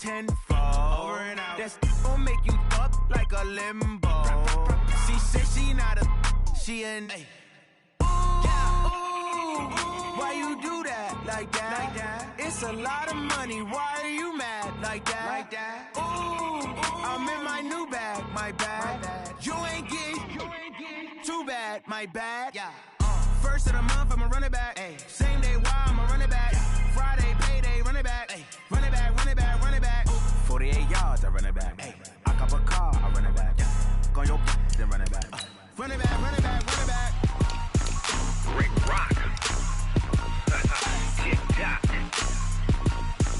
tenfold. Over and out. That's gon' make you up like a limbo. She said she not a, she an A. Why you do that like that? It's a lot of money. Why are you mad like that? Ooh, I'm in my new bag, my bad. You ain't getting too bad, my bad. Yeah. First of the month, I'ma run it back. Ay. Same day, why I'ma run it back. Yeah. Friday, payday, run it back. Ay. Run it back, run it back, run it back. 48 yards, I run it back. Ay. I cop a car, I run it back. Yeah. Go your then run it back. Run it back, run it back, run it back. Rick Rock. Tick-tock.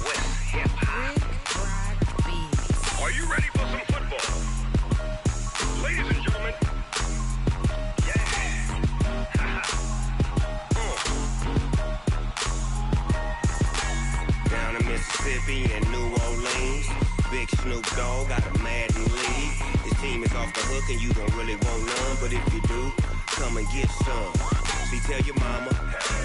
West hip-hop. Are you ready for some football? Ladies and gentlemen. Down in Mississippi and New Orleans, Big Snoop Dogg got a Madden league. His team is off the hook and you don't really want none, but if you do, come and get some. See, tell your mama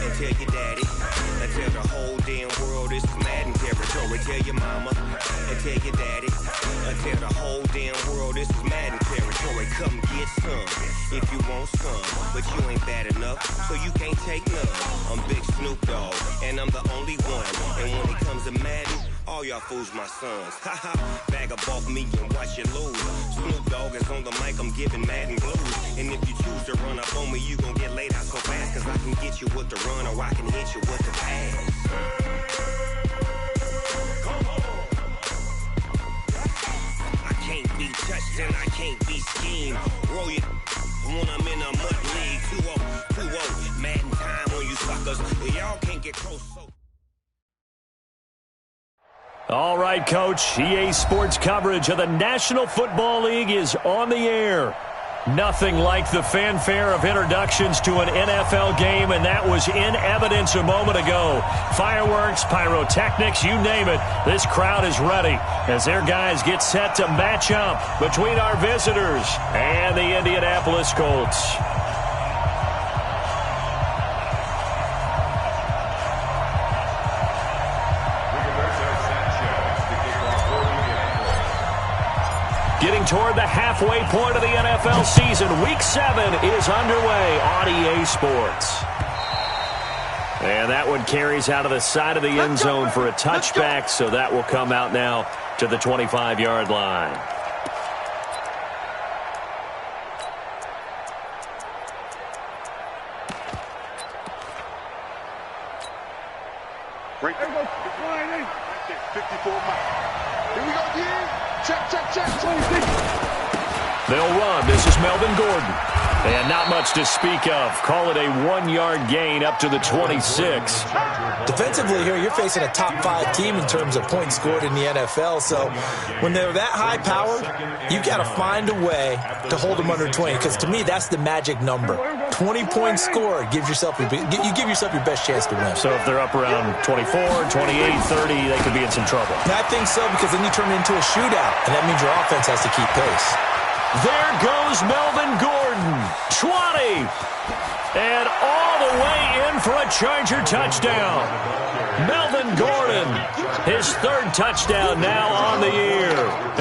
and tell your daddy and tell the whole damn world this is Madden territory. Tell your mama and tell your daddy and tell the whole damn world this is Madden territory. Come get some if you want some, but you ain't bad enough, so you can't take none. I'm Big Snoop Dogg, and I'm the only one. And when it comes to Madden, all y'all fools my sons. Haha, bag up off me and watch you lose. Snoop Dogg is on the mic, I'm giving Madden blues. And if you choose to run up on me, you gon' get laid out so fast, cause I can get you with the run or I can hit you with the pass. I can't be touched and I can't be schemed. Roll you when I'm in a mud league. 2-0, Madden time on you suckers. Y'all can't get close. All right, Coach. EA Sports coverage of the National Football League is on the air. Nothing like the fanfare of introductions to an NFL game, and that was in evidence a moment ago. Fireworks, pyrotechnics, you name it. This crowd is ready as their guys get set to match up between our visitors and the Indianapolis Colts. Getting toward the halfway point of the NFL season. Week 7 is underway on EA Sports. And that one carries out of the side of the end zone for a touchback, so that will come out now to the 25-yard line. Right there. There goes 54 miles. Here we go, again. Check. They'll run. This is Melvin Gordon. And not much to speak of. Call it a 1-yard gain up to the 26. Defensively here, you're facing a top-5 team in terms of points scored in the NFL. So when they're that high-powered, you got to find a way to hold them under 20. Because to me, that's the magic number. 20 points scored gives yourself you give yourself your best chance to win. So if they're up around 24, 28, 30, they could be in some trouble. And I think so, because then you turn it into a shootout, and that means your offense has to keep pace. There goes Melvin Gordon, 20, and all the way in for a Charger touchdown. Melvin Gordon, his 3rd touchdown now on the year,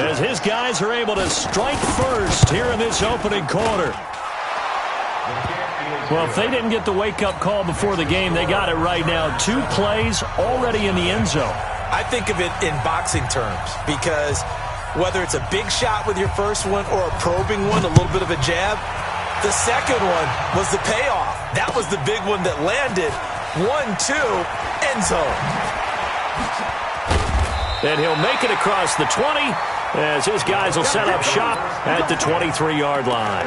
as his guys are able to strike first here in this opening quarter. Well, if they didn't get the wake-up call before the game, they got it right now. 2 plays already in the end zone. I think of it in boxing terms, because whether it's a big shot with your first one or a probing one, a little bit of a jab, the second one was the payoff. That was the big one that landed. 1-2, end zone. And he'll make it across the 20 as his guys will set up shop at the 23-yard line.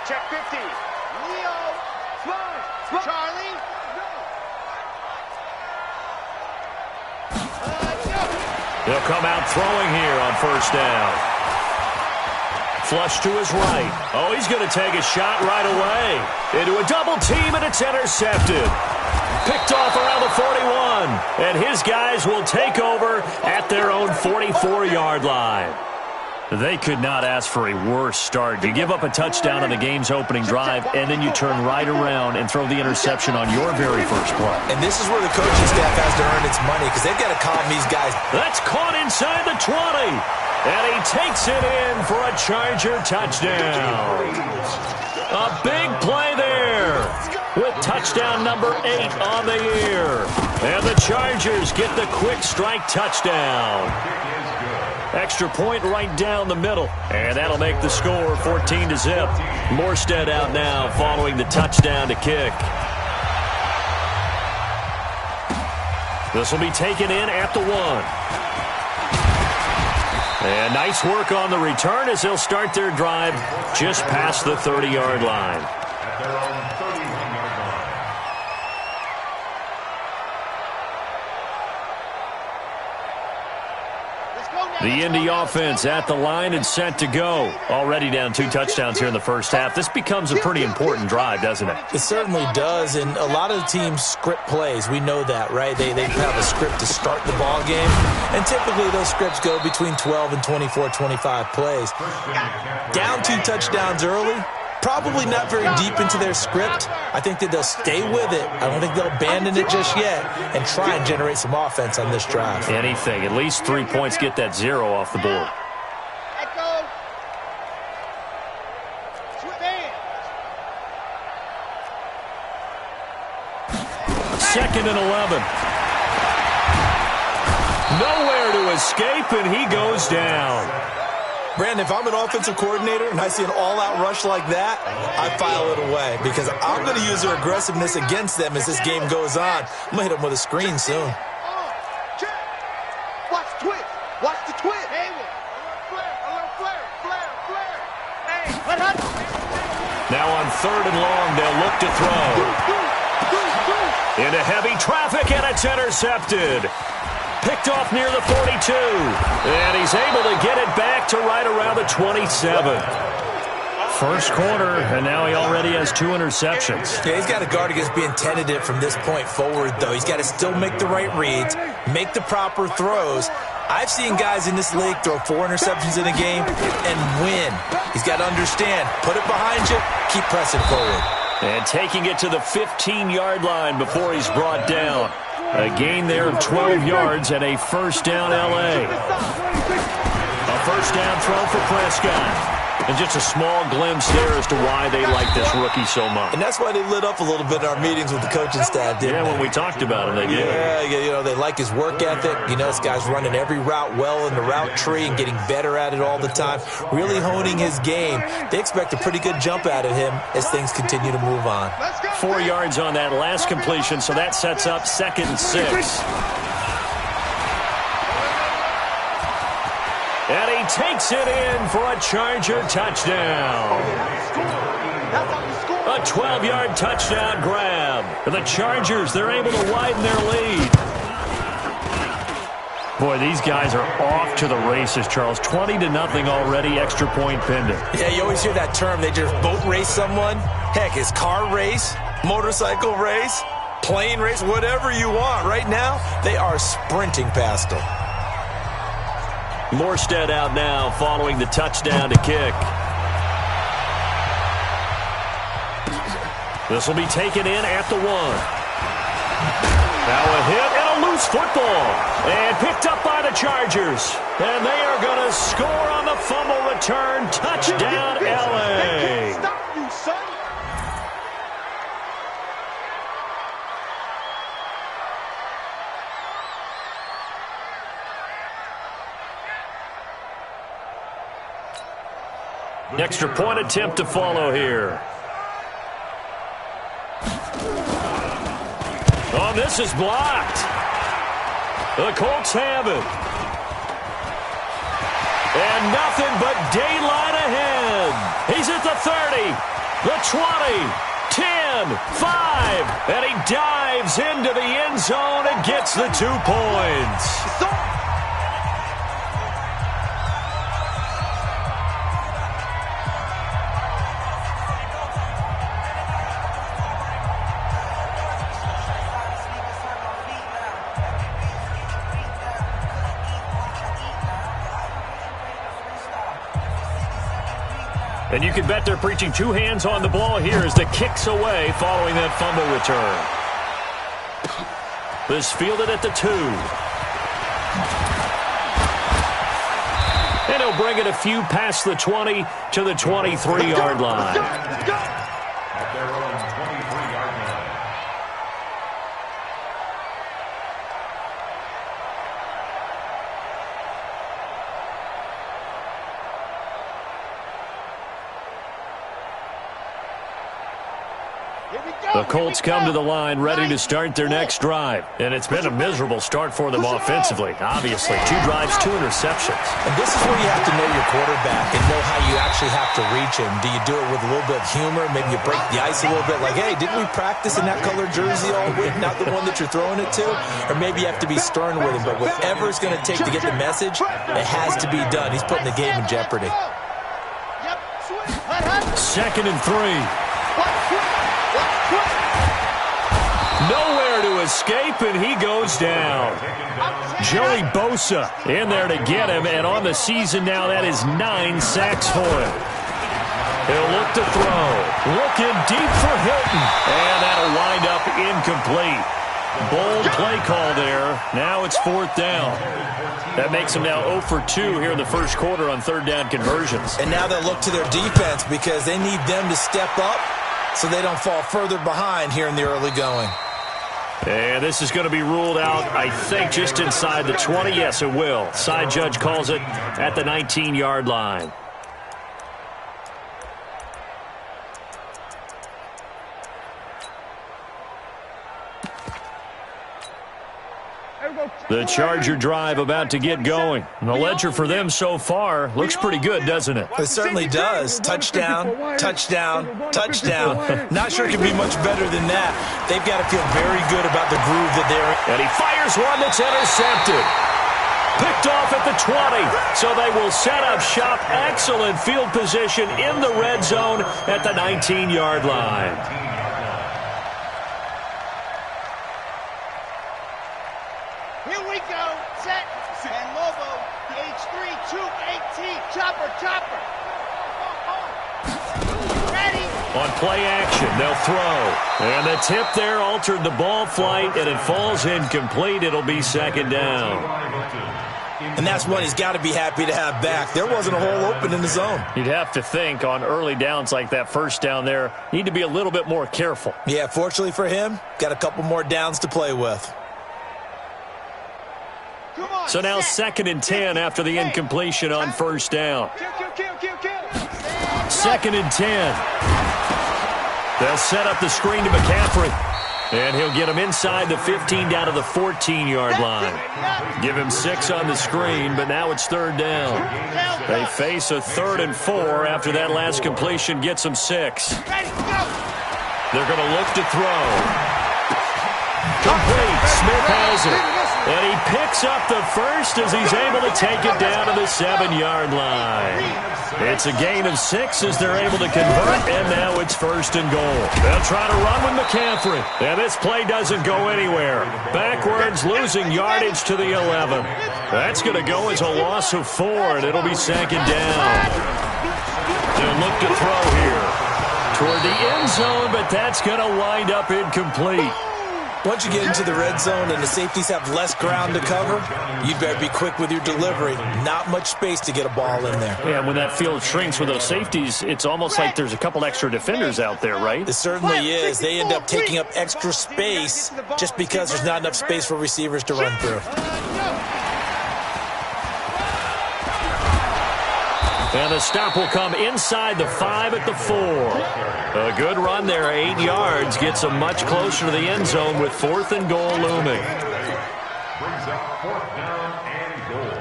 Check 50. Leo, Charlie. He'll come out throwing here on first down. Flush to his right. Oh, he's going to take a shot right away. Into a double team, and it's intercepted. Picked off around the 41. And his guys will take over at their own 44-yard line. They could not ask for a worse start. You give up a touchdown on the game's opening drive, and then you turn right around and throw the interception on your very first play. And this is where the coaching staff has to earn its money because they've got to calm these guys. That's caught inside the 20. And he takes it in for a Charger touchdown. A big play there with touchdown number 8 on the year. And the Chargers get the quick strike touchdown. Extra point right down the middle. And that'll make the score 14-0. Morstead out now following the touchdown to kick. This will be taken in at the 1. And nice work on the return as they'll start their drive just past the 30-yard line. The Indy offense at the line and set to go. Already down 2 touchdowns here in the first half. This becomes a pretty important drive, doesn't it? It certainly does, and a lot of the teams script plays. We know that, right? They have a script to start the ball game, and typically those scripts go between 12 and 24, 25 plays. Down 2 touchdowns early, probably not very deep into their script. I think that they'll stay with it. I don't think they'll abandon it just yet and try and generate some offense on this drive. Anything. At least 3 points, get that 0 off the board. Second and 11. Nowhere to escape, and he goes down. Brandon, if I'm an offensive coordinator and I see an all-out rush like that, I file it away because I'm going to use their aggressiveness against them as this game goes on. I'm going to hit them with a screen soon. Watch the twist. Watch the twist. A little flare. Now on 3rd and long, they'll look to throw. Into heavy traffic, and it's intercepted. Picked off near the 42. And he's able to get it back to right around the 27. First quarter, and now he already has 2 interceptions. Yeah, he's got to guard against being tentative from this point forward, though. He's got to still make the right reads, make the proper throws. I've seen guys in this league throw 4 interceptions in a game and win. He's got to understand, put it behind you, keep pressing forward. And taking it to the 15-yard line before he's brought down. A gain there of 12 yards and a first down L.A. A first down throw for Prescott. And just a small glimpse there as to why they like this rookie so much. And that's why they lit up a little bit in our meetings with the coaching staff, didn't they? When we talked about him, they did. Yeah, they like his work ethic. You know, this guy's running every route well in the route tree and getting better at it all the time, really honing his game. They expect a pretty good jump out of him as things continue to move on. 4 yards on that last completion, so that sets up 2nd and 6. And he takes it in for a Charger touchdown. A 12-yard touchdown grab. And the Chargers, they're able to widen their lead. Boy, these guys are off to the races, Charles. 20-0 already, extra point pending. Yeah, you always hear that term. They just boat race someone. Heck, it's car race, motorcycle race, plane race, whatever you want. Right now, they are sprinting past them. Morstead out now following the touchdown to kick. This will be taken in at the 1. Now a hit and a loose football. And picked up by the Chargers. And they are going to score on the fumble return. Touchdown, L.A. Stop you, son. Extra point attempt to follow here. Oh, this is blocked. The Colts have it. And nothing but daylight ahead. He's at the 30, the 20, 10, 5, and he dives into the end zone and gets the 2 points. And you can bet they're preaching two hands on the ball here as the kick's away following that fumble return. This fielded at the 2. And he'll bring it a few past the 20 to the 23-yard line. The Colts come to the line ready to start their next drive. And it's been a miserable start for them offensively. Obviously, 2 drives, 2 interceptions. And this is where you have to know your quarterback and know how you actually have to reach him. Do you do it with a little bit of humor? Maybe you break the ice a little bit. Like, hey, didn't we practice in that color jersey all week? Not the one that you're throwing it to? Or maybe you have to be stern with him. But whatever it's going to take to get the message, it has to be done. He's putting the game in jeopardy. 2nd and 3. Nowhere to escape, and he goes down. Joey Bosa in there to get him, and on the season now, that is 9 sacks for him. He'll look to throw. Looking deep for Hilton, and that'll wind up incomplete. Bold play call there. Now it's 4th down. That makes them now 0 for 2 here in the first quarter on 3rd down conversions. And now they'll look to their defense because they need them to step up so they don't fall further behind here in the early going. And this is going to be ruled out, I think, just inside the 20. Yes, it will. Side judge calls it at the 19-yard line. The Charger drive about to get going. And the ledger for them so far looks pretty good, doesn't it? It certainly does. Touchdown, touchdown, touchdown. Not sure it can be much better than that. They've got to feel very good about the groove that they're in. And he fires one that's intercepted. Picked off at the 20. So they will set up shop. Excellent field position in the red zone at the 19-yard line. On play action, they'll throw. And the tip there altered the ball flight, and it falls incomplete. It'll be 2nd down. And that's one he's got to be happy to have back. There wasn't a hole open in the zone. You'd have to think on early downs like that 1st down there, need to be a little bit more careful. Yeah, fortunately for him, got a couple more downs to play with. So now 2nd and 10 after the incompletion on 1st down. 2nd and 10. They'll set up the screen to McCaffrey. And he'll get him inside the 15 down to the 14-yard line. Give him 6 on the screen, but now it's 3rd down. They face a 3rd and 4 after that last completion gets them 6. They're going to look to throw. Complete. Smith has it. And he picks up the first as he's able to take it down to the 7-yard line. It's a gain of 6 as they're able to convert, and now it's 1st and goal. They'll try to run with McCaffrey. And this play doesn't go anywhere. Backwards, losing yardage to the 11. That's going to go as a loss of 4, and it'll be 2nd down. They'll look to throw here toward the end zone, but that's going to wind up incomplete. Once you get into the red zone and the safeties have less ground to cover, you better be quick with your delivery. Not much space to get a ball in there. Yeah, when that field shrinks with those safeties, it's almost like there's a couple extra defenders out there, right? It certainly is. They end up taking up extra space just because there's not enough space for receivers to run through. And the stop will come inside the 5 at the 4. A good run there, 8 yards. Gets them much closer to the end zone with 4th and goal looming. Brings up 4th down and goal.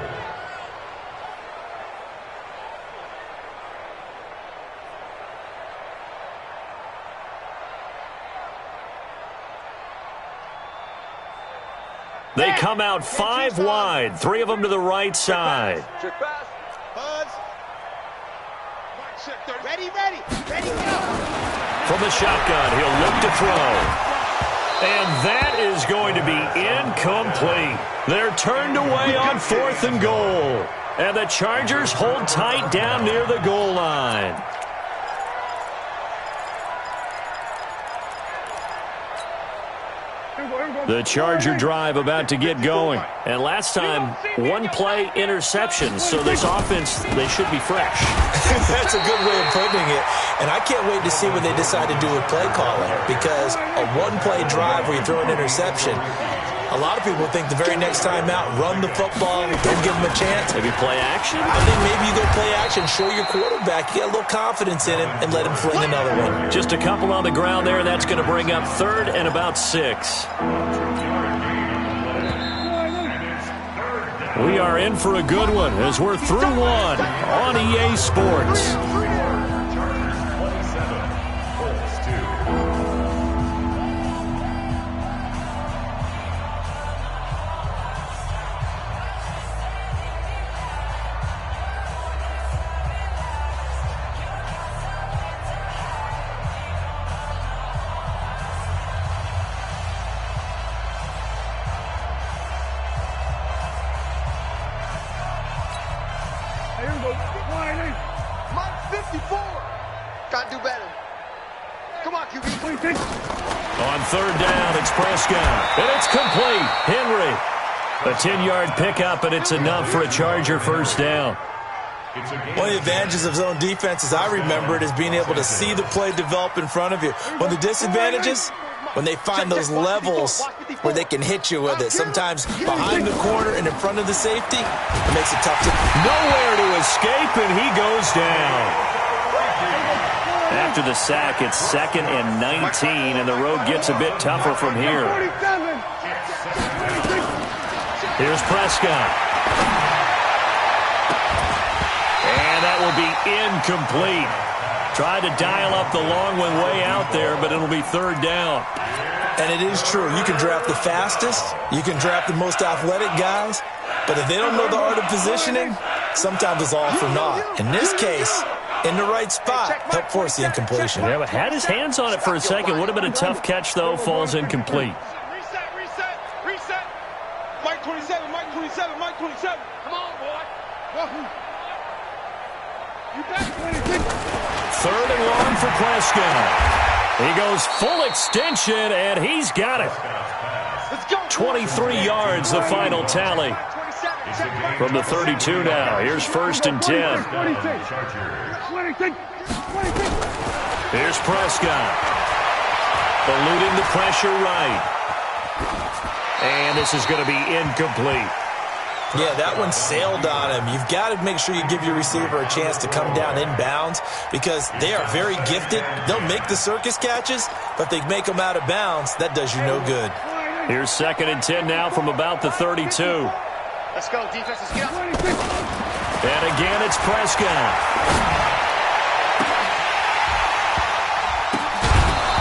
They come out 5 wide, 3 of them to the right side. Ready, go. From the shotgun, he'll look to throw. And that is going to be incomplete. They're turned away on 4th and goal. And the Chargers hold tight down near the goal line. The Charger drive about to get going. And last time, one-play interception. So this offense, they should be fresh. That's a good way of putting it. And I can't wait to see what they decide to do with play calling. Because a one-play drive where you throw an interception, a lot of people think the very next time out, run the football, don't give them a chance. Maybe play action? I think maybe you go play action, show your quarterback, you get a little confidence in him, and let him fling another one. Just a couple on the ground there. That's going to bring up 3rd and about 6. We are in for a good one as we're through one on EA Sports. Mike 54. Gotta do better. Come on, QB. On 3rd down, it's Prescott. And it's complete. Henry. A 10-yard pickup, and it's enough for a Charger first down. One of the advantages of zone defense, as I remember it, is being able to see the play develop in front of you. One of the disadvantages, when they find those levels where they can hit you with it. Sometimes behind the corner and in front of the safety, it makes it tough to... Nowhere to escape, and he goes down. After the sack, it's 2nd and 19, and the road gets a bit tougher from here. Here's Prescott. And that will be incomplete. Tried to dial up the long one way out there, but it'll be 3rd down. And it is true. You can draft the fastest. You can draft the most athletic guys. But if they don't know the art of positioning, sometimes it's all for naught. In this case, in the right spot, help force the incompletion. Yeah, but had his hands on it for a second. Would have been a tough catch, though. Falls incomplete. Reset. Mike 27, Mike 27, Mike 27. Come on, boy. You back 26. 3rd and long for Prescott. He goes full extension, and he's got it. Let's go. 23 yards, the final tally. From the 32 now. Here's 1st and 10. Here's Prescott. Eluding the pressure right. And this is going to be incomplete. Yeah, that one sailed on him. You've got to make sure you give your receiver a chance to come down inbounds because they are very gifted. They'll make the circus catches, but they make them out of bounds. That does you no good. Here's 2nd and 10 now from about the 32. Let's go, defense. Let's get up. And again, it's Prescott.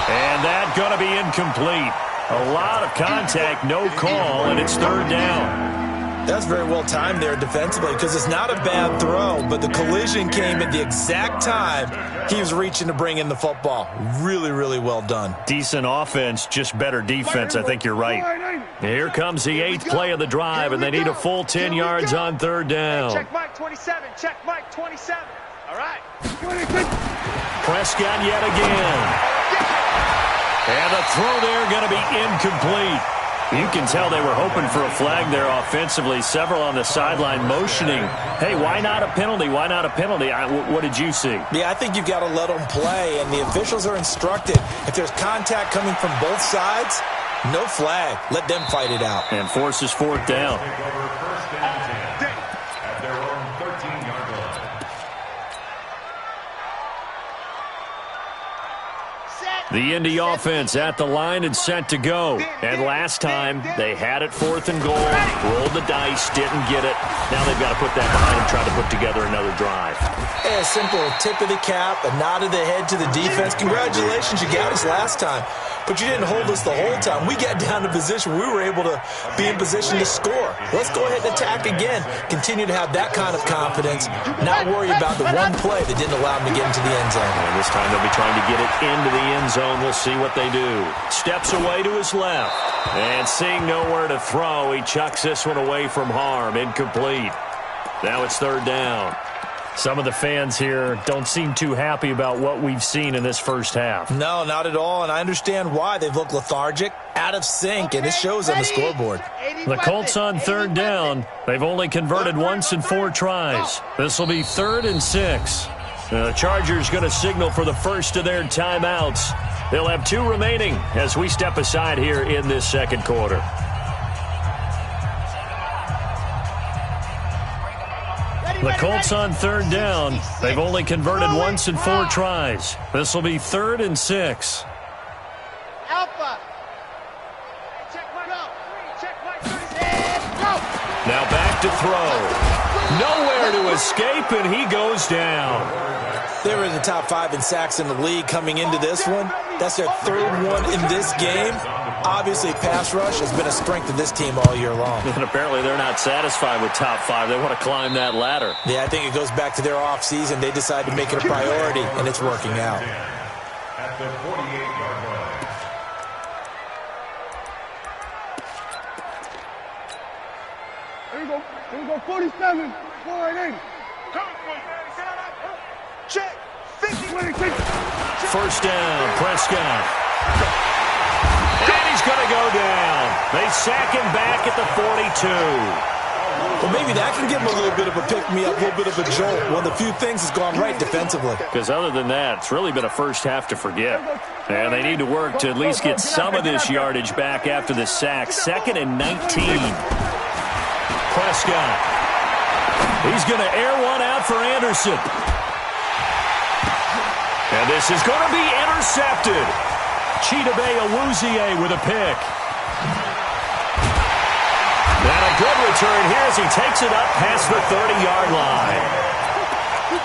And that's going to be incomplete. A lot of contact, no call, and it's 3rd down. That's very well timed there defensively because it's not a bad throw, but the collision came at the exact time he was reaching to bring in the football. Really, really well done. Decent offense, just better defense. I think you're right. Here comes the 8th play of the drive, and they need a full 10 yards on 3rd down. Check Mike 27. Check Mike 27. All right. Prescott yet again. And the throw there going to be incomplete. You can tell they were hoping for a flag there offensively. Several on the sideline motioning. Hey, why not a penalty? Why not a penalty? What did you see? Yeah, I think you've got to let them play, and the officials are instructed. If there's contact coming from both sides, no flag. Let them fight it out. And forces 4th down. The Indy offense at the line and set to go. And last time, they had it 4th and goal, rolled the dice, didn't get it. Now they've got to put that behind them, try to put together another drive. A simple tip of the cap, a nod of the head to the defense. Congratulations, you got us last time. But you didn't hold us the whole time. We got down to position. We were able to be in position to score. Let's go ahead and attack again. Continue to have that kind of confidence. Not worry about the one play that didn't allow them to get into the end zone. And this time they'll be trying to get it into the end zone. We'll see what they do. Steps away to his left. And seeing nowhere to throw, he chucks this one away from harm. Incomplete. Now it's 3rd down. Some of the fans here don't seem too happy about what we've seen in this first half. No, not at all, and I understand why. They've looked lethargic, out of sync, and it shows on the scoreboard. The Colts on third down. They've only converted once in 4 tries. This will be 3rd and 6. The Chargers going to signal for the first of their timeouts. They'll have 2 remaining as we step aside here in this second quarter. The Colts on third down. They've only converted once in 4 tries. This will be 3rd and 6. Alpha. Now back to throw. Nowhere to escape, and he goes down. They were in the top 5 in sacks in the league coming into this one. That's their 3rd one in this game. Obviously, pass rush has been a strength of this team all year long. And apparently they're not satisfied with top 5. They want to climb that ladder. Yeah, I think it goes back to their offseason. They decided to make it a priority, and it's working out. At the 48-yard line. Here we go, 47, 480. Check, 50. First down, Prescott. And he's going to go down. They sack him back at the 42. Well, maybe that can give him a little bit of a pick-me-up, a little bit of a jolt. One of the few things has gone right defensively. Because other than that, it's really been a first half to forget. And they need to work to at least get some of this yardage back after the sack. 2nd and 19. Prescott. He's going to air one out for Anderson. And this is going to be intercepted. Chidobe Awuzie with a pick. And a good return here as he takes it up past the 30-yard line.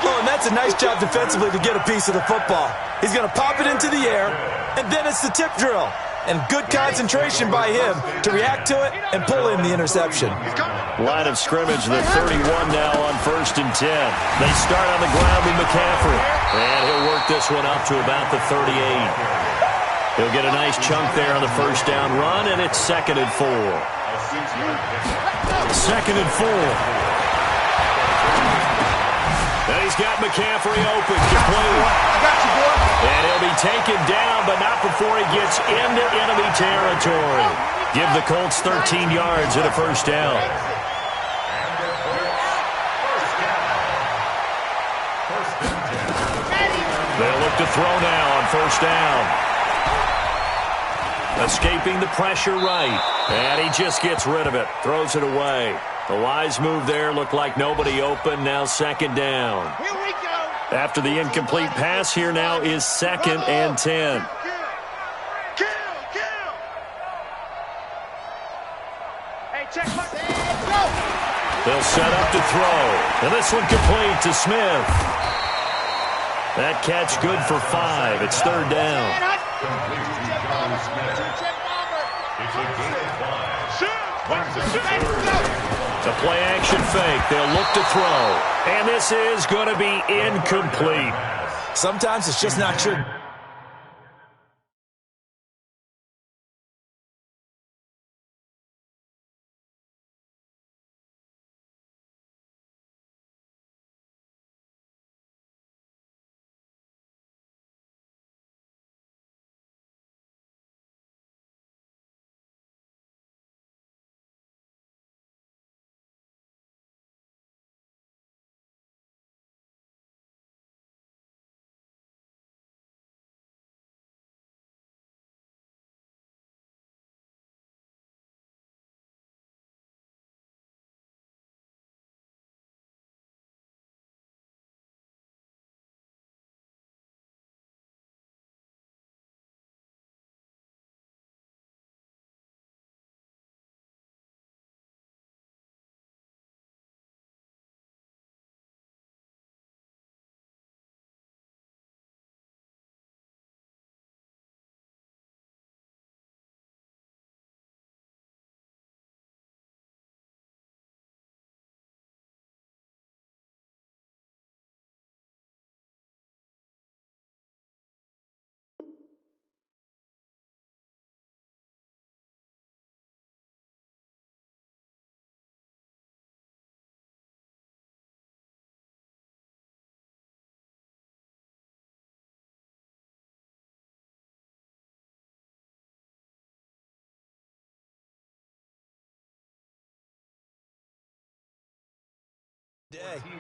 Oh, and that's a nice job defensively to get a piece of the football. He's going to pop it into the air, and then it's the tip drill. And good concentration by him to react to it and pull in the interception. Line of scrimmage, the 31 now on 1st and 10. They start on the ground with McCaffrey. And he'll work this one up to about the 38. He'll get a nice chunk there on the first down run, and it's 2nd and 4. 2nd and 4. And he's got McCaffrey open, complete. I got you, boy. And he'll be taken down, but not before he gets into enemy territory. Give the Colts 13 yards and a first down. They'll look to throw now on first down. Escaping the pressure right. And he just gets rid of it. Throws it away. The wise move there. Looked like nobody open. Now 2nd down. Here we go. After the incomplete pass, here now is 2nd and 10. Kill. Hey, check my... They'll set up to throw. And this one complete to Smith. That catch good for 5. It's 3rd down. It's a gain of 5. The play action fake. They'll look to throw. And this is going to be incomplete. Sometimes it's just not sure.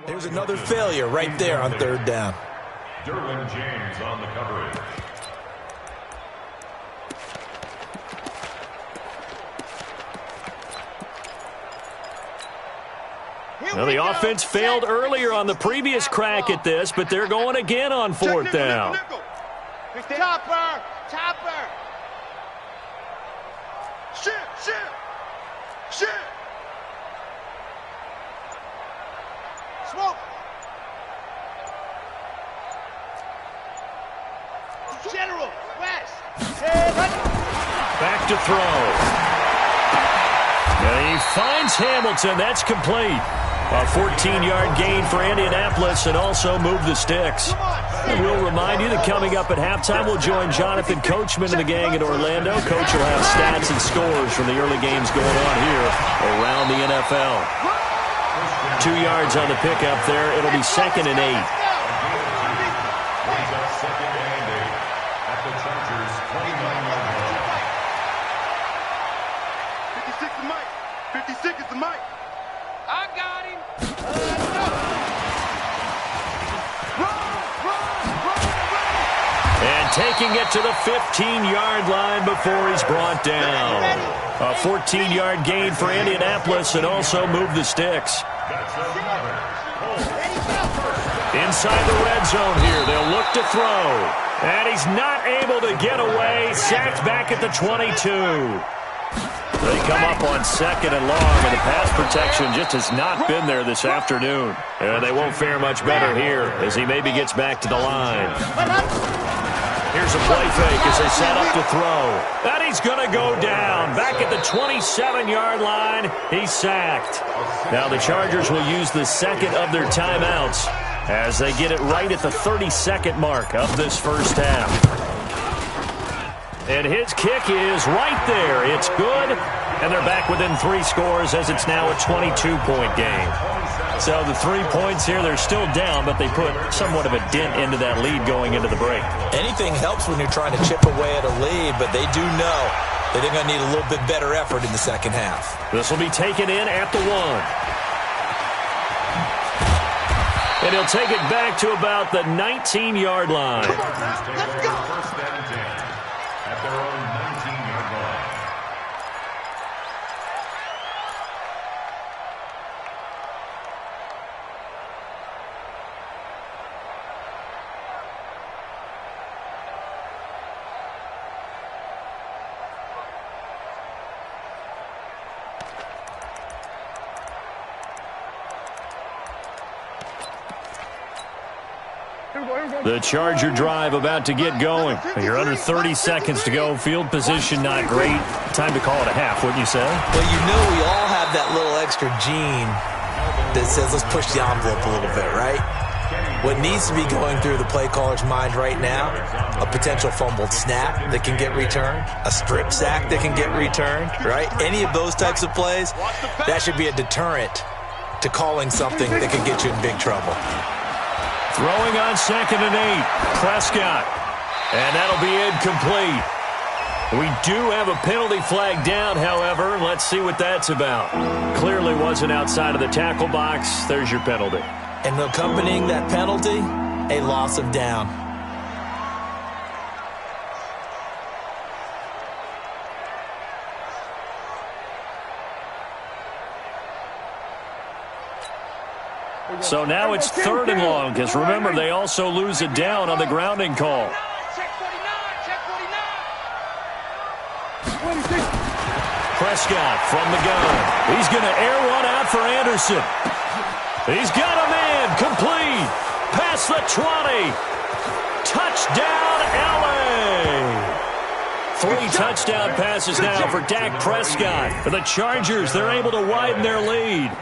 There's another failure right there on third down. Derwin James on the coverage. Well, the offense failed earlier on the previous crack at this, but they're going again on fourth down. Chopper! Chopper! Shit! Smoke! General! West! Back to throw. And he finds Hamilton. That's complete. A 14-yard gain for Indianapolis and also move the sticks. And we'll remind you that coming up at halftime, we'll join Jonathan Coachman and the gang in Orlando. Coach will have stats and scores from the early games going on here around the NFL. 2 yards on the pickup there. It'll be 2nd and 8. Brings up 2nd and 8 at the Chargers' 29-yard line. 56 is Mike. 56 is the Mike. I got him. And taking it to the 15-yard line before he's brought down. A 14-yard gain for Indianapolis and also move the sticks. Inside the red zone here, they'll look to throw. And he's not able to get away. Sacked back at the 22. They come up on 2nd and long, and the pass protection just has not been there this afternoon. And they won't fare much better here as he maybe gets back to the line. Here's a play fake as they set up to throw. And he's going to go down. Back at the 27-yard line, he's sacked. Now the Chargers will use the second of their timeouts as they get it right at the 32nd mark of this first half. And his kick is right there. It's good. And they're back within 3 scores as it's now a 22-point game. So the 3 points here, they're still down, but they put somewhat of a dent into that lead going into the break. Anything helps when you're trying to chip away at a lead, but they do know that they're going to need a little bit better effort in the second half. This will be taken in at the 1. And he'll take it back to about the 19-yard line. Let's go. First and 10 at their own 19-yard line. The Charger drive about to get going. You're under 30 seconds to go. Field position not great. Time to call it a half, wouldn't you say? Well, you know we all have that little extra gene that says let's push the envelope a little bit, right? What needs to be going through the play caller's mind right now, a potential fumbled snap that can get returned, a strip sack that can get returned, right? Any of those types of plays, that should be a deterrent to calling something that could get you in big trouble. Throwing on 2nd and 8. Prescott. And that'll be incomplete. We do have a penalty flag down, however. Let's see what that's about. Clearly wasn't outside of the tackle box. There's your penalty. And accompanying that penalty, a loss of down. So now it's 3rd and long, because remember, they also lose a down on the grounding call. Prescott from the gun. He's going to air one out for Anderson. He's got a man complete. Past the 20. Touchdown, LA. 3 touchdown passes now for Dak Prescott. For the Chargers, they're able to widen their lead.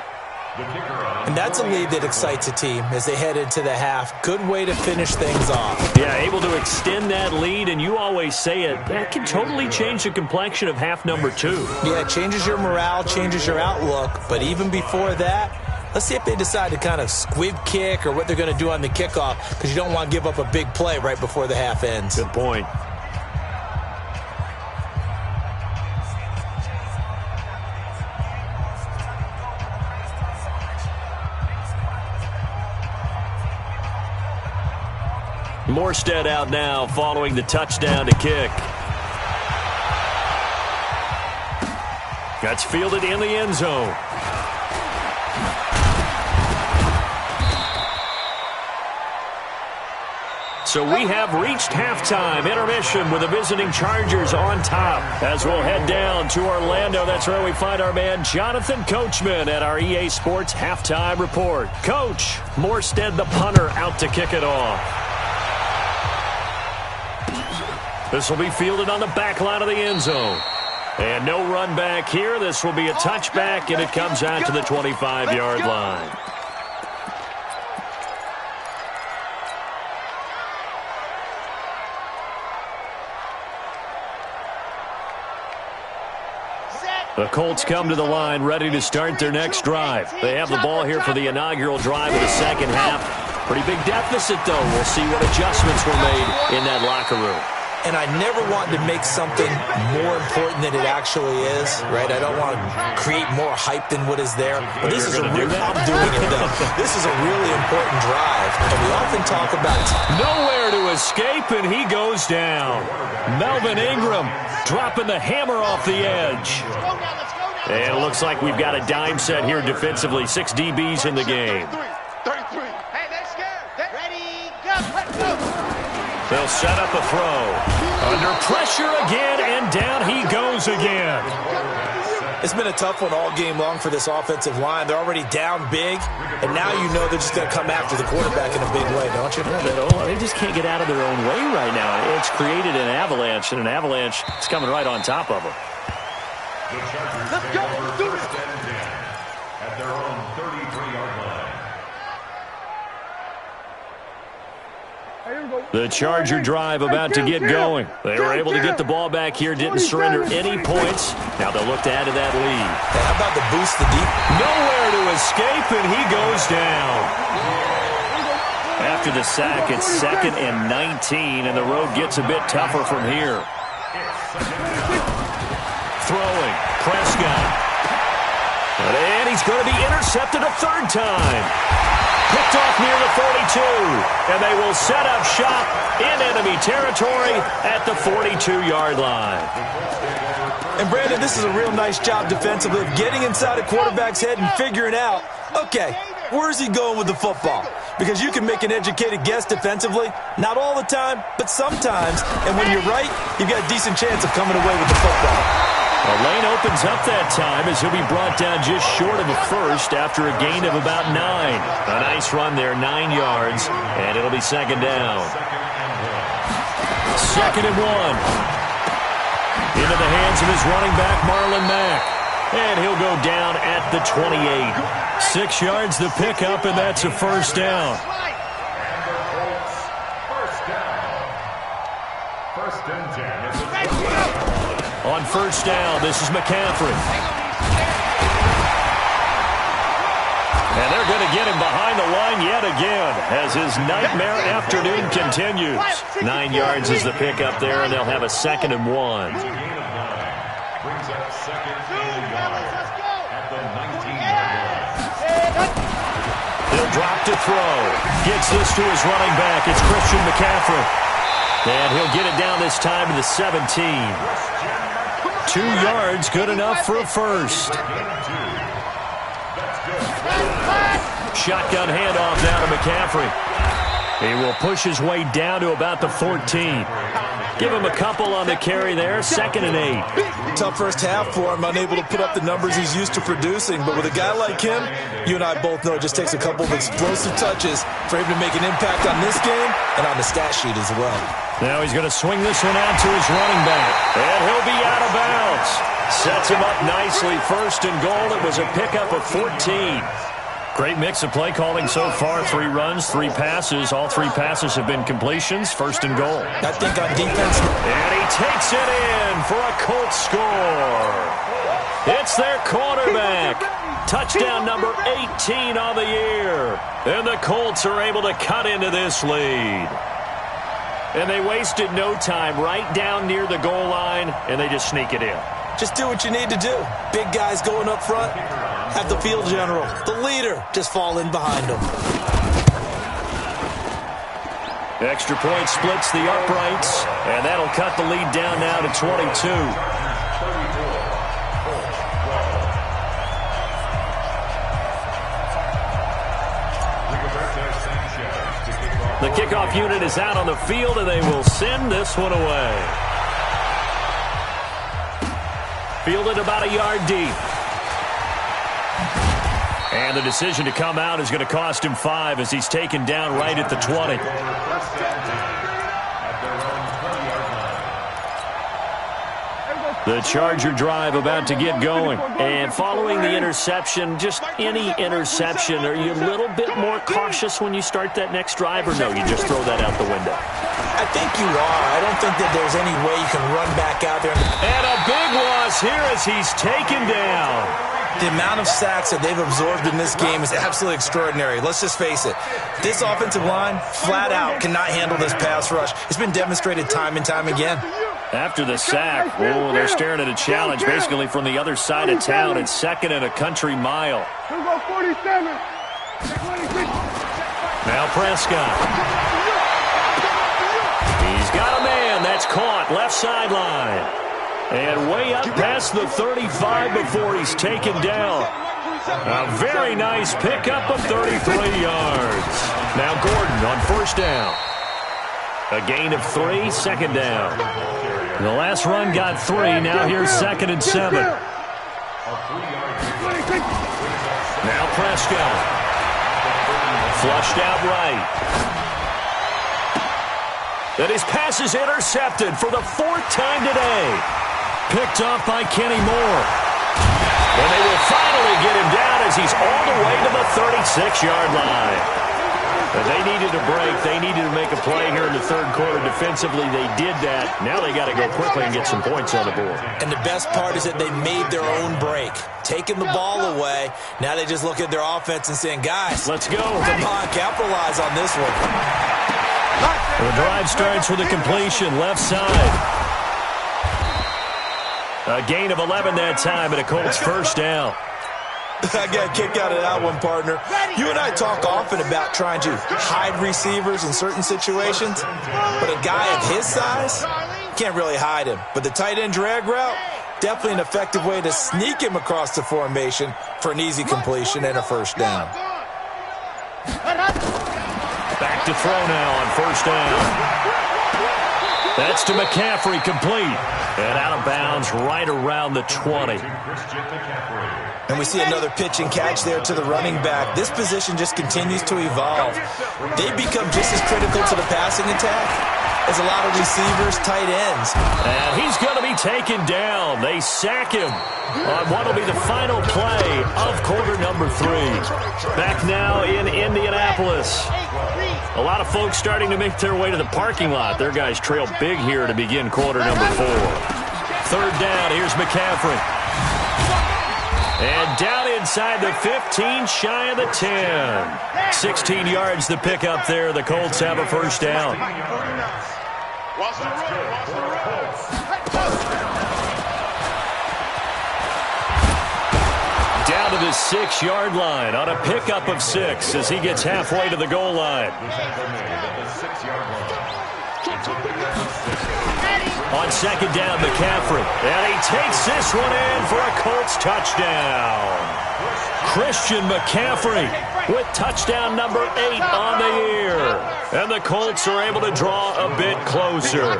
And that's a lead that excites a team as they head into the half. Good way to finish things off. Yeah, able to extend that lead, and you always say it, that can totally change the complexion of half number 2. Yeah, it changes your morale, changes your outlook. But even before that, let's see if they decide to kind of squib kick or what they're going to do on the kickoff, because you don't want to give up a big play right before the half ends. Good point. Morstead out now following the touchdown to kick. That's fielded in the end zone. So we have reached halftime intermission with the visiting Chargers on top. As we'll head down to Orlando, that's where we find our man Jonathan Coachman at our EA Sports Halftime Report. Coach, Morstead the punter out to kick it off. This will be fielded on the back line of the end zone. And no run back here. This will be a touchback, and it comes out to the 25-yard line. The Colts come to the line ready to start their next drive. They have the ball here for the inaugural drive of the second half. Pretty big deficit, though. We'll see what adjustments were made in that locker room. And I never want to make something more important than it actually is, right? I don't want to create more hype than what is there. But this is I'm doing it, though. This is a really important drive. And we often talk about nowhere to escape, and he goes down. Melvin Ingram dropping the hammer off the edge. And it looks like we've got a dime set here defensively. 6 DBs in the game. 33. Hey, they're scared. Ready, go, let's go. They'll set up a throw. Under pressure again, and down he goes again. It's been a tough one all game long for this offensive line. They're already down big, and now you know they're just going to come after the quarterback in a big way, don't you? Yeah, they just can't get out of their own way right now. It's created an avalanche, and an avalanche is coming right on top of them. Let's go. First and 10 at their own 33-yard line. The Charger drive about to get going. They were able to get the ball back here, didn't surrender any points. Now they'll look to add to that lead. How about the boost the deep? Nowhere to escape, and he goes down. After the sack, it's 2nd and 19, and the road gets a bit tougher from here. Throwing, Prescott. And he's going to be intercepted a third time. Picked off near the 42, and they will set up shop in enemy territory at the 42-yard line. And, Brandon, this is a real nice job defensively of getting inside a quarterback's head and figuring out, okay, where's he going with the football? Because you can make an educated guess defensively, not all the time, but sometimes. And when you're right, you've got a decent chance of coming away with the football. The lane opens up that time as he'll be brought down just short of a first after a gain of about 9. A nice run there, 9 yards, and it'll be second down. 2nd and 1. Into the hands of his running back, Marlon Mack. And he'll go down at the 28. 6 yards the pickup, and that's a first down. First and 10. On first down, this is McCaffrey. And they're going to get him behind the line yet again as his nightmare afternoon continues. 9 yards is the pickup there, and they'll have a 2nd and 1. Brings up 2nd and 1 at the 19-yard line. He'll drop to throw. Gets this to his running back. It's Christian McCaffrey. And he'll get it down this time to the 17. 2 yards, good enough for a first. Shotgun handoff now to McCaffrey. He will push his way down to about the 14. Give him a couple on the carry there, 2nd and 8. Tough first half for him, unable to put up the numbers he's used to producing. But with a guy like him, you and I both know it just takes a couple of explosive touches for him to make an impact on this game and on the stat sheet as well. Now he's going to swing this one out to his running back. And he'll be out of bounds. Sets him up nicely. 1st and goal. It was a pickup of 14. Great mix of play calling so far. 3 runs, 3 passes. All 3 passes have been completions. 1st and goal. I think on defense. And he takes it in for a Colts score. It's their quarterback. Touchdown number 18 on the year. And the Colts are able to cut into this lead. And they wasted no time right down near the goal line, and they just sneak it in. Just do what you need to do. Big guys going up front. Have the field general, the leader, just fall in behind them. Extra point splits the uprights, and that'll cut the lead down now to 22. The kickoff unit is out on the field, and they will send this one away. Fielded about a yard deep. And the decision to come out is going to cost him 5 as he's taken down right at the 20. The Charger drive about to get going. And following the interception, just any interception, are you a little bit more cautious when you start that next drive, or no, you just throw that out the window? I think you are. I don't think that there's any way you can run back out there. And a big loss here as he's taken down. The amount of sacks that they've absorbed in this game is absolutely extraordinary. Let's just face it. This offensive line, flat out, cannot handle this pass rush. It's been demonstrated time and time again. After the sack, they're staring at a challenge basically from the other side of town. It's 2nd and a country mile. Now Prescott. He's got a man. That's caught. Left sideline. And way up past the 35 before he's taken down. A very nice pickup of 33 yards. Now Gordon on 1st down. A gain of 3, 2nd down. The last run got 3. Now here's 2nd and 7. Now Prescott. Flushed out right. And his pass is intercepted for the 4th time today. Picked off by Kenny Moore. And they will finally get him down as he's all the way to the 36-yard line. And they needed a break. They needed to make a play here in the 3rd quarter defensively. They did that. Now they got to go quickly and get some points on the board. And the best part is that they made their own break. Taking the ball away. Now they just look at their offense and saying, guys, let's go. Come on, capitalize on this one. The drive starts with a completion, left side. A gain of 11 that time, and a Colts 1st down. I got a kick out of that one, partner. You and I talk often about trying to hide receivers in certain situations, but a guy of his size, can't really hide him. But the tight end drag route, definitely an effective way to sneak him across the formation for an easy completion and a 1st down. Back to throw now on 1st down. That's to McCaffrey, complete. And out of bounds right around the 20. And we see another pitch and catch there to the running back. This position just continues to evolve. They become just as critical to the passing attack as a lot of receivers, tight ends. And he's going to be taken down. They sack him on what will be the final play of quarter number 3. Back now in Indianapolis. A lot of folks starting to make their way to the parking lot. Their guys trail big here to begin quarter number 4. 3rd down, here's McCaffrey. And down inside the 15, shy of the 10. 16 yards the pickup there. The Colts have a 1st down. Down to the 6-yard line on a pickup of 6 as he gets halfway to the goal line. On 2nd down, McCaffrey. And he takes this one in for a Colts touchdown. Christian McCaffrey with touchdown number 8 on the year. And the Colts are able to draw a bit closer.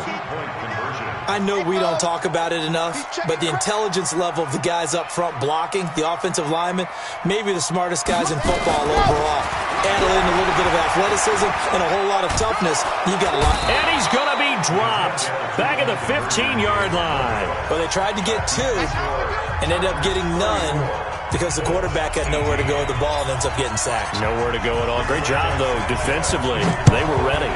I know we don't talk about it enough, but the intelligence level of the guys up front blocking, the offensive linemen, maybe the smartest guys in football overall. Add in a little bit of athleticism and a whole lot of toughness, you got a lot. And he's going to be dropped back at the 15-yard line. Well, they tried to get 2 and ended up getting none because the quarterback had nowhere to go with the ball and ends up getting sacked. Nowhere to go at all. Great job, though, defensively. They were ready.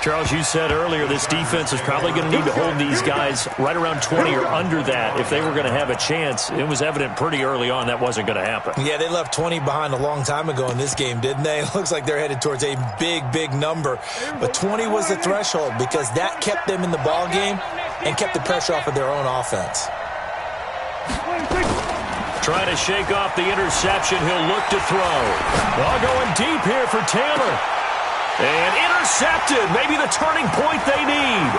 Charles, you said earlier this defense is probably going to need to hold these guys right around 20 or under that if they were going to have a chance. It was evident pretty early on that wasn't going to happen. Yeah, they left 20 behind a long time ago in this game, didn't they? It looks like they're headed towards a big, big number. But 20 was the threshold because that kept them in the ball game and kept the pressure off of their own offense. Trying to shake off the interception. He'll look to throw. Ball going deep here for Taylor. And intercepted. Maybe the turning point they need.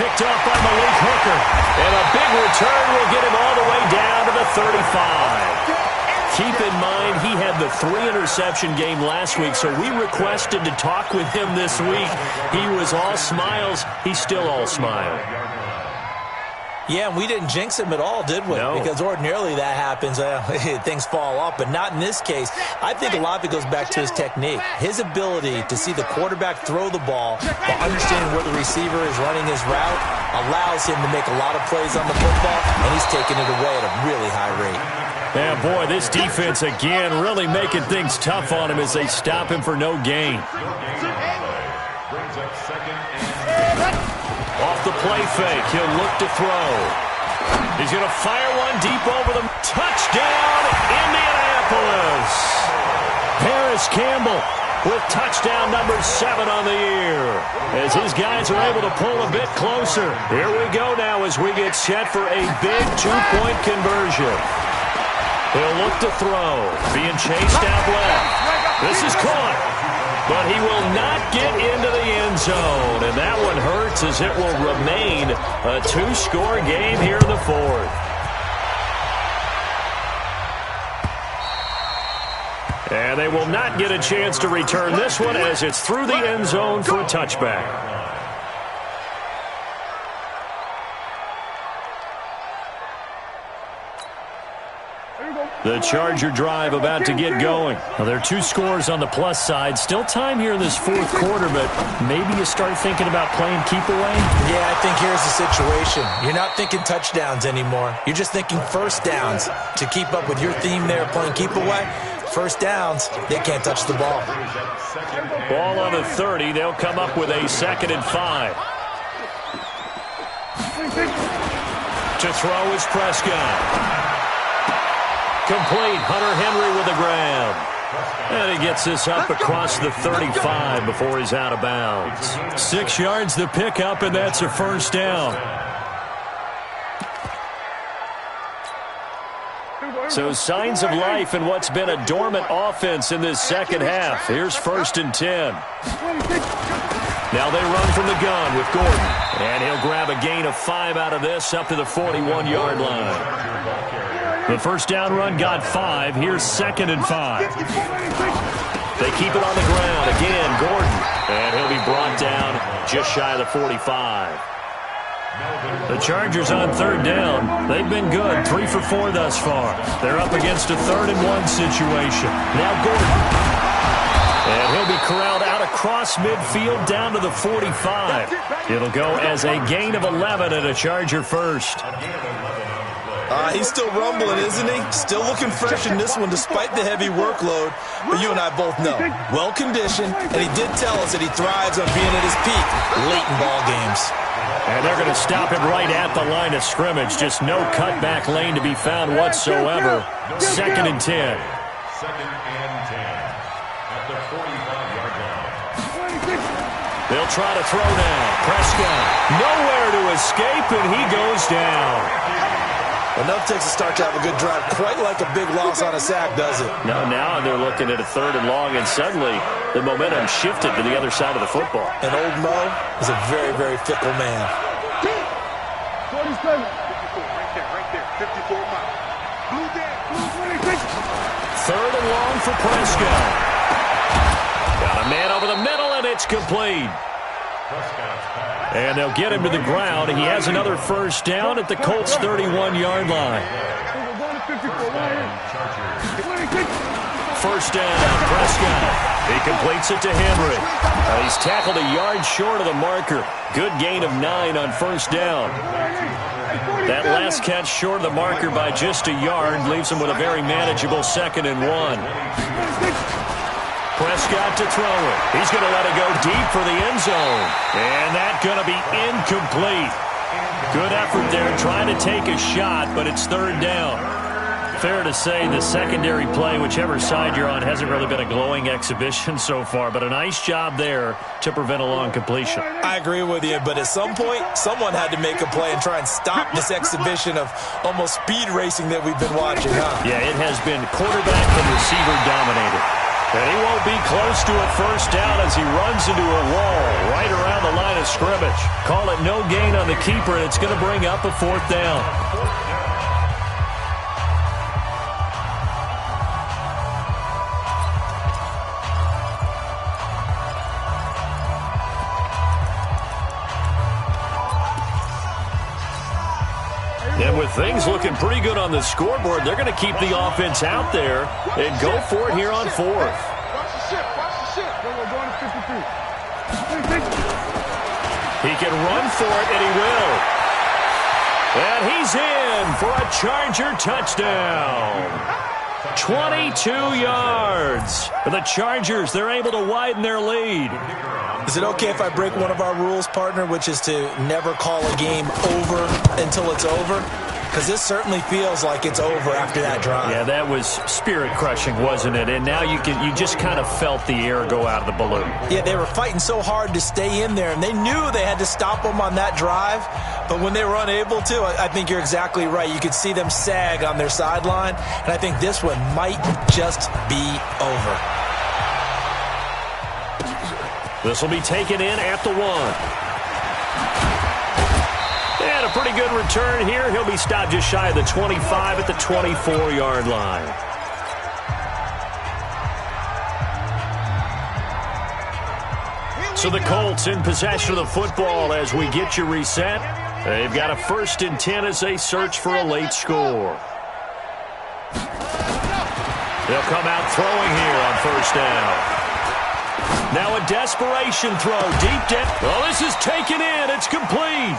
Picked up by Malik Hooker. And a big return will get him all the way down to the 35. Keep in mind, he had the 3-interception game last week, so we requested to talk with him this week. He was all smiles. He's still all smile. Yeah, and we didn't jinx him at all, did we? No. Because ordinarily that happens. Things fall off, but not in this case. I think a lot of it goes back to his technique. His ability to see the quarterback throw the ball while understanding where the receiver is running his route allows him to make a lot of plays on the football, and he's taking it away at a really high rate. Yeah, boy, this defense again really making things tough on him as they stop him for no gain. Off the play fake, he'll look to throw. He's going to fire one deep over the touchdown, Indianapolis. Paris Campbell with touchdown number 7 on the year. As his guys are able to pull a bit closer. Here we go now as we get set for a big 2-point conversion. He'll look to throw. Being chased out left. This is caught. But he will not get into the end zone. And that one hurts as it will remain a 2-score game here in the 4th. And they will not get a chance to return this one as it's through the end zone for a touchback. The Charger drive about to get going. Well, there are 2 scores on the plus side. Still time here in this 4th quarter, but maybe you start thinking about playing keep away? Yeah, I think here's the situation. You're not thinking touchdowns anymore. You're just thinking first downs. To keep up with your theme there, playing keep away, first downs, they can't touch the ball. Ball on the 30. They'll come up with a 2nd and 5. To throw is Prescott. Complete. Hunter Henry with the grab. And he gets this up across the 35 before he's out of bounds. 6 yards the pickup, and that's a first down. So signs of life in what's been a dormant offense in this second half. Here's 1st and 10. Now they run from the gun with Gordon. And he'll grab a gain of 5 out of this up to the 41-yard line. The first down run got 5. Here's 2nd and 5. They keep it on the ground. Again, Gordon. And he'll be brought down just shy of the 45. The Chargers on 3rd down. They've been good. 3 for 4 thus far. They're up against a 3rd and 1 situation. Now Gordon. And he'll be corralled out across midfield down to the 45. It'll go as a gain of 11 and a Charger first. He's still rumbling, isn't he? Still looking fresh in this one despite the heavy workload. But you and I both know, well-conditioned, and he did tell us that he thrives on being at his peak late in ball games. And they're going to stop him right at the line of scrimmage. Just no cutback lane to be found whatsoever. 2nd and 10. 2nd and 10 at the 45-yard line. They'll try to throw now. Prescott nowhere to escape, and he goes down. Enough takes a start to have a good drive. Quite like a big loss on a sack, does it? No, now they're looking at a 3rd and long, and suddenly the momentum shifted to the other side of the football. And old Mo is a very, very fickle man. 47. 54, right there. 54 miles. Blue down. Blue 26. 3rd and long for Prescott. Got a man over the middle, and it's complete. And they'll get him to the ground. He has another first down at the Colts' 31-yard line. First down, Prescott. He completes it to Henry. He's tackled a yard short of the marker. Good gain of 9 on first down. That last catch short of the marker by just a yard leaves him with a very manageable 2nd and 1. Prescott to throw it. He's going to let it go deep for the end zone. And that's going to be incomplete. Good effort there trying to take a shot, but it's 3rd down. Fair to say the secondary play, whichever side you're on, hasn't really been a glowing exhibition so far, but a nice job there to prevent a long completion. I agree with you, but at some point, someone had to make a play and try and stop this exhibition of almost speed racing that we've been watching, huh? Yeah, it has been quarterback and receiver dominated. And he won't be close to a first down as he runs into a wall right around the line of scrimmage. Call it no gain on the keeper, and it's going to bring up a 4th down. And with things looking pretty good on the scoreboard, they're going to keep the offense out there and go for it here on 4th. Watch the ship. Watch the ship. We're going to 53. He can run for it, and he will. And he's in for a Charger touchdown. 22 yards. For the Chargers, they're able to widen their lead. Is it okay if I break one of our rules, partner, which is to never call a game over until it's over? Because this certainly feels like it's over after that drive. Yeah, that was spirit-crushing, wasn't it? And now you just kind of felt the air go out of the balloon. Yeah, they were fighting so hard to stay in there, and they knew they had to stop them on that drive. But when they were unable to, I think you're exactly right. You could see them sag on their sideline, and I think this one might just be over. This will be taken in at the 1. And a pretty good return here. He'll be stopped just shy of the 25 at the 24-yard line. So the Colts in possession of the football as we get you reset. They've got a 1st and 10 as they search for a late score. They'll come out throwing here on 1st down. Now a desperation throw deep down. Well, this is taken in. It's complete.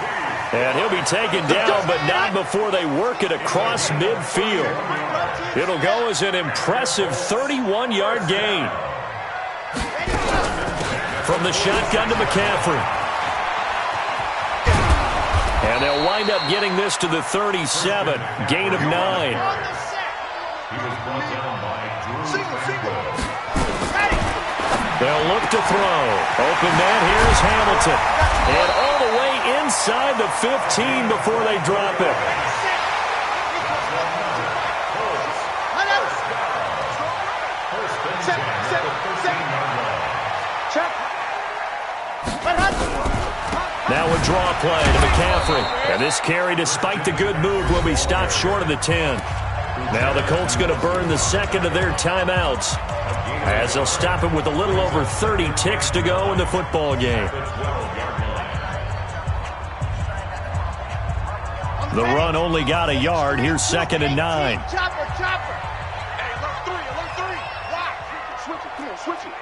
And he'll be taken down, but not before they work it across midfield. It'll go as an impressive 31-yard gain. From the shotgun to McCaffrey. And they'll wind up getting this to the 37. Gain of 9. He was brought down by Drew. They'll look to throw. Open man, here's Hamilton. And all the way inside the 15 before they drop it. Now a draw play to McCaffrey. And this carry, despite the good move, will be stopped short of the 10. Now the Colts going to burn the second of their timeouts, as they'll stop it with a little over 30 ticks to go in the football game. The run only got a yard. Here's 2nd and 9. Chopper. Hey, alert 3. Why? Switch it. Come on, switch it.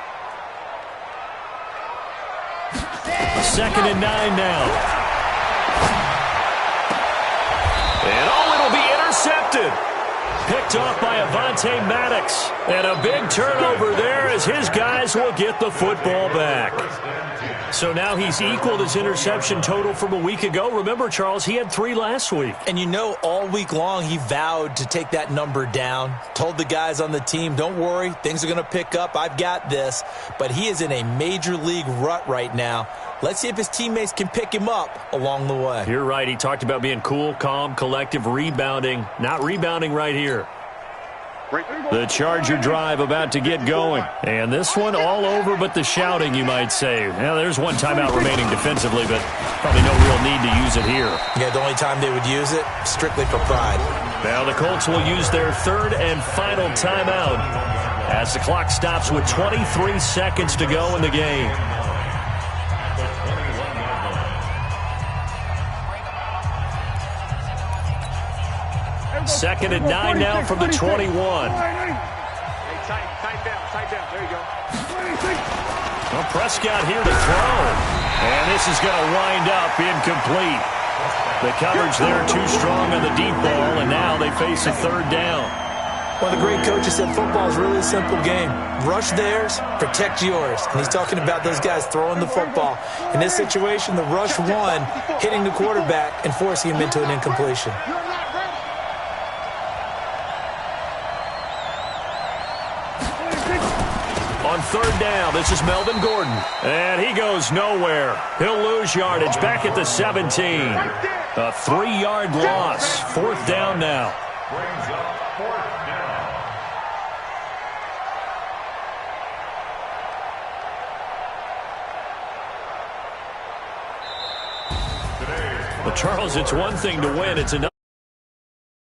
2nd and 9 now. And it'll be intercepted. Picked off by Avonte Maddox. And a big turnover there as his guys will get the football back. So now he's equaled his interception total from a week ago. Remember, Charles, he had 3 last week. And you know, all week long he vowed to take that number down. Told the guys on the team, don't worry, things are going to pick up. I've got this. But he is in a major league rut right now. Let's see if his teammates can pick him up along the way. You're right. He talked about being cool, calm, collective, rebounding. Not rebounding right here. The Charger drive about to get going. And this one all over but the shouting, you might say. Now, there's one timeout remaining defensively, but probably no real need to use it here. Yeah, the only time they would use it, strictly for pride. Now the Colts will use their 3rd and final timeout as the clock stops with 23 seconds to go in the game. 2nd and 9 now from the 21. Hey, tight down. There you go. Well, Prescott here to throw. And this is going to wind up incomplete. The coverage there too strong on the deep ball, and now they face a 3rd down. One of the great coaches said football is really a simple game. Rush theirs, protect yours. And he's talking about those guys throwing the football. In this situation, the rush one, hitting the quarterback and forcing him into an incompletion. On third down, this is Melvin Gordon. And he goes nowhere. He'll lose yardage back at the 17. A 3-yard loss. Fourth down now. Brings up fourth down. But Charles, it's one thing to win. It's another.